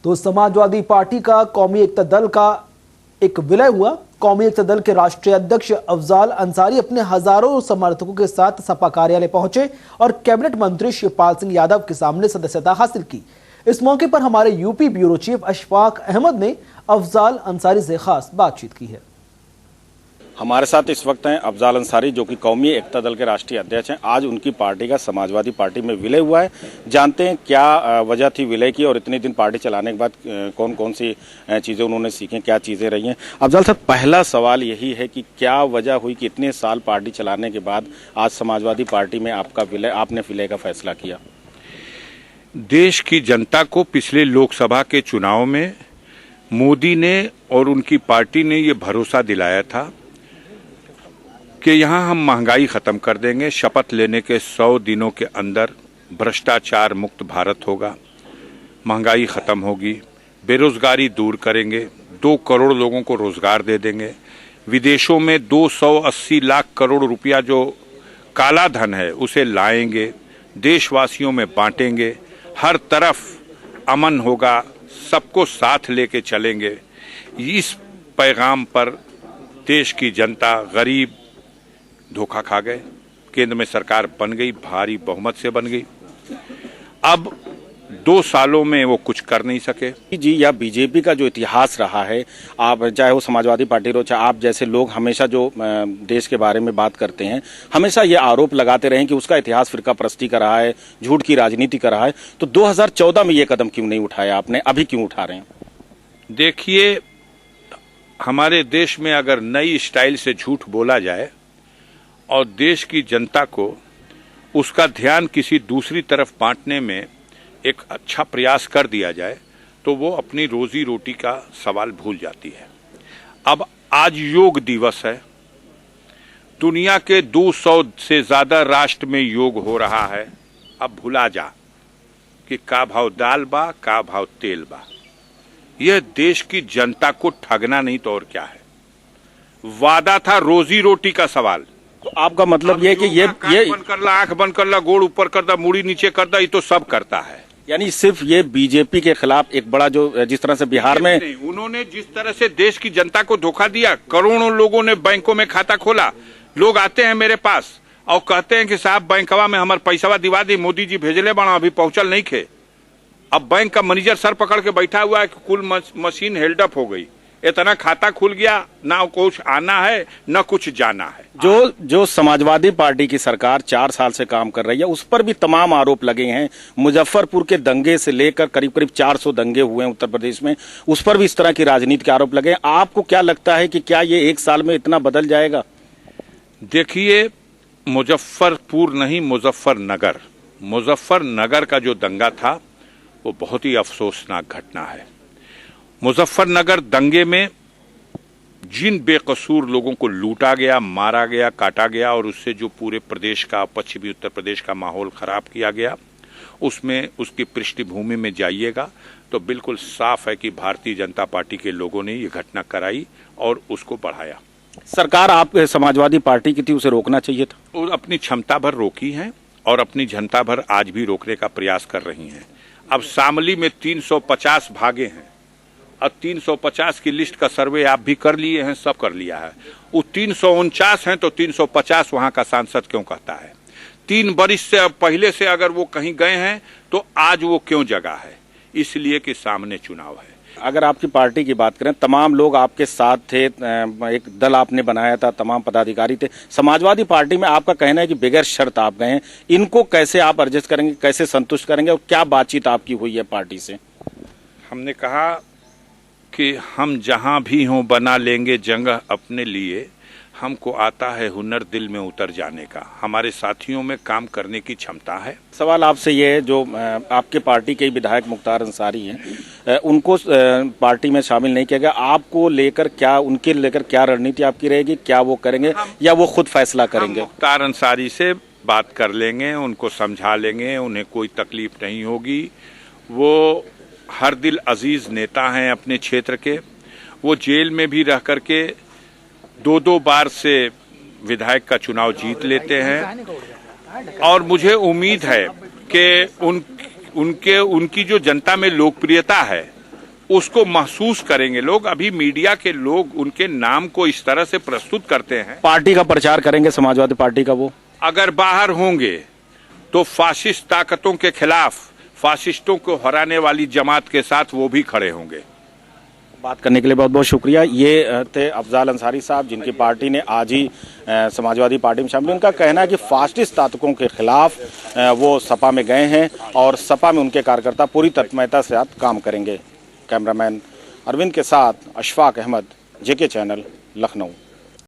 तो समाजवादी पार्टी का कौमी एकता दल का एक विलय हुआ। कौमी एकता दल के राष्ट्रीय अध्यक्ष अफजाल अंसारी अपने हजारों समर्थकों के साथ सपा कार्यालय पहुंचे और कैबिनेट मंत्री शिवपाल सिंह यादव के सामने सदस्यता हासिल की। इस मौके पर हमारे UP bureau chief Ashfaq Ahmad ने अफजाल अंसारी से खास बातचीत की है। हमारे साथ इस वक्त हैं अफजाल अंसारी, जो कि कौमी एकता दल के राष्ट्रीय अध्यक्ष हैं। आज उनकी पार्टी का समाजवादी पार्टी में विलय हुआ है। जानते हैं क्या वजह थी विलय की और इतने दिन पार्टी चलाने के बाद कौन कौन सी चीज़ें उन्होंने सीखी, क्या चीज़ें रही हैं। अफजाल साहब, पहला सवाल यही है कि क्या वजह हुई कि इतने साल पार्टी चलाने के बाद आज समाजवादी पार्टी में आपने विलय का फैसला किया? देश की जनता को पिछले लोकसभा के चुनाव में मोदी ने और उनकी पार्टी ने ये भरोसा दिलाया था कि यहां हम महंगाई खत्म कर देंगे। शपथ लेने के 100 दिनों के अंदर भ्रष्टाचार मुक्त भारत होगा, महंगाई खत्म होगी, बेरोजगारी दूर करेंगे, 2 करोड़ लोगों को रोजगार दे देंगे, विदेशों में 280 लाख करोड़ रुपया जो काला धन है उसे लाएंगे, देशवासियों में बांटेंगे, हर तरफ अमन होगा, सबको साथ लेके चलेंगे। इस पैगाम पर देश की जनता, गरीब धोखा खा गए। केंद्र में सरकार बन गई, भारी बहुमत से बन गई। अब 2 सालों में वो कुछ कर नहीं सके। जी, या बीजेपी का जो इतिहास रहा है, आप चाहे वो समाजवादी पार्टी हो, चाहे आप जैसे लोग हमेशा जो देश के बारे में बात करते हैं, हमेशा ये आरोप लगाते रहे कि उसका इतिहास फिरका परस्ती का रहा है, झूठ की राजनीति का रहा है। तो 2014 में ये कदम क्यों नहीं उठाया आपने, अभी क्यों उठा रहे हैं? देखिए, हमारे देश में अगर नई स्टाइल से झूठ बोला जाए और देश की जनता को उसका ध्यान किसी दूसरी तरफ बांटने में एक अच्छा प्रयास कर दिया जाए तो वो अपनी रोजी रोटी का सवाल भूल जाती है। अब आज योग दिवस है, दुनिया के 200 से ज्यादा राष्ट्र में योग हो रहा है। अब भुला जा कि का भाव दाल बा, का भाव तेल बा। यह देश की जनता को ठगना नहीं तो और क्या है। वादा था रोजी रोटी का सवाल। तो आपका मतलब ये कि ये बंद कर ला, आंख बंद कर ला, गोड़ ऊपर कर दा, मुड़ी नीचे कर दा, ये तो सब करता है। यानी सिर्फ ये बीजेपी के खिलाफ एक बड़ा जो जिस तरह से बिहार में उन्होंने जिस तरह से देश की जनता को धोखा दिया, करोड़ों लोगों ने बैंकों में खाता खोला। लोग आते हैं मेरे पास और कहते हैं कि साहब बैंकवा में हमारे पैसा दिवा दी, मोदी जी भेजले बना, अभी पहुंचल नहीं खे। अब बैंक का मैनेजर सर पकड़ के बैठा हुआ है कि कुल मशीन हेल्डअप हो गई, इतना खाता खुल गया, ना कुछ आना है ना कुछ जाना है। जो समाजवादी पार्टी की सरकार 4 साल से काम कर रही है, उस पर भी तमाम आरोप लगे हैं। मुजफ्फरपुर के दंगे से लेकर करीब करीब 400 दंगे हुए हैं उत्तर प्रदेश में, उस पर भी इस तरह की राजनीति के आरोप लगे हैं। आपको क्या लगता है कि क्या ये 1 साल में इतना बदल जाएगा? देखिए, मुजफ्फरपुर नहीं, मुजफ्फरनगर का जो दंगा था वो बहुत ही अफसोसनाक घटना है। मुजफ्फरनगर दंगे में जिन बेकसूर लोगों को लूटा गया, मारा गया, काटा गया और उससे जो पूरे प्रदेश का, पश्चिमी उत्तर प्रदेश का माहौल खराब किया गया, उसमें उसकी पृष्ठभूमि में जाइएगा तो बिल्कुल साफ है कि भारतीय जनता पार्टी के लोगों ने ये घटना कराई और उसको बढ़ाया। सरकार आप समाजवादी पार्टी की थी, उसे रोकना चाहिए था। वो अपनी क्षमता भर रोकी है और अपनी जनता भर आज भी रोकने का प्रयास कर रही हैं। अब शामली में 350 भागे हैं और 350 की लिस्ट का सर्वे आप भी कर लिए हैं, सब कर लिया है। वो 349 हैं तो 350 वहां का सांसद क्यों कहता है? 3 वर्ष से पहले से अगर वो कहीं गए हैं तो आज वो क्यों जगह है? इसलिए कि सामने चुनाव है। अगर आपकी पार्टी की बात करें, तमाम लोग आपके साथ थे, एक दल आपने बनाया था, तमाम पदाधिकारी थे। समाजवादी पार्टी में आपका कहना है कि बगैर शर्त आप गए हैं, इनको कैसे आप एडजस्ट करेंगे, कैसे संतुष्ट करेंगे और क्या बातचीत आपकी हुई है पार्टी से? हमने कहा कि हम जहां भी हों बना लेंगे जगह अपने लिए, हमको आता है हुनर दिल में उतर जाने का, हमारे साथियों में काम करने की क्षमता है। सवाल आपसे ये है, जो आपके पार्टी के विधायक मुख्तार अंसारी हैं, उनको पार्टी में शामिल नहीं किया गया, आपको लेकर क्या, उनके लेकर क्या रणनीति आपकी रहेगी? क्या वो करेंगे या वो खुद फैसला करेंगे? मुख्तार अंसारी से बात कर लेंगे, उनको समझा लेंगे, उन्हें कोई तकलीफ नहीं होगी। वो हर दिल अजीज नेता हैं अपने क्षेत्र के। वो जेल में भी रह करके 2-2 बार से विधायक का चुनाव जीत लेते हैं और मुझे उम्मीद है कि उनकी जो जनता में लोकप्रियता है उसको महसूस करेंगे लोग। अभी मीडिया के लोग उनके नाम को इस तरह से प्रस्तुत करते हैं। पार्टी का प्रचार करेंगे समाजवादी पार्टी का वो, अगर बाहर होंगे तो फासिस्ट ताकतों के खिलाफ, फासिस्टों को हराने वाली जमात के साथ वो भी खड़े होंगे। बात करने के लिए बहुत बहुत शुक्रिया। ये थे अफजाल अंसारी साहब, जिनकी पार्टी ने आज ही समाजवादी पार्टी में शामिल। उनका कहना है कि फासिस्ट ताकतों के खिलाफ वो सपा में गए हैं और सपा में उनके कार्यकर्ता पूरी तत्परता से साथ काम करेंगे। कैमरामैन अरविंद के साथ अशफाक अहमद, जेके चैनल, लखनऊ।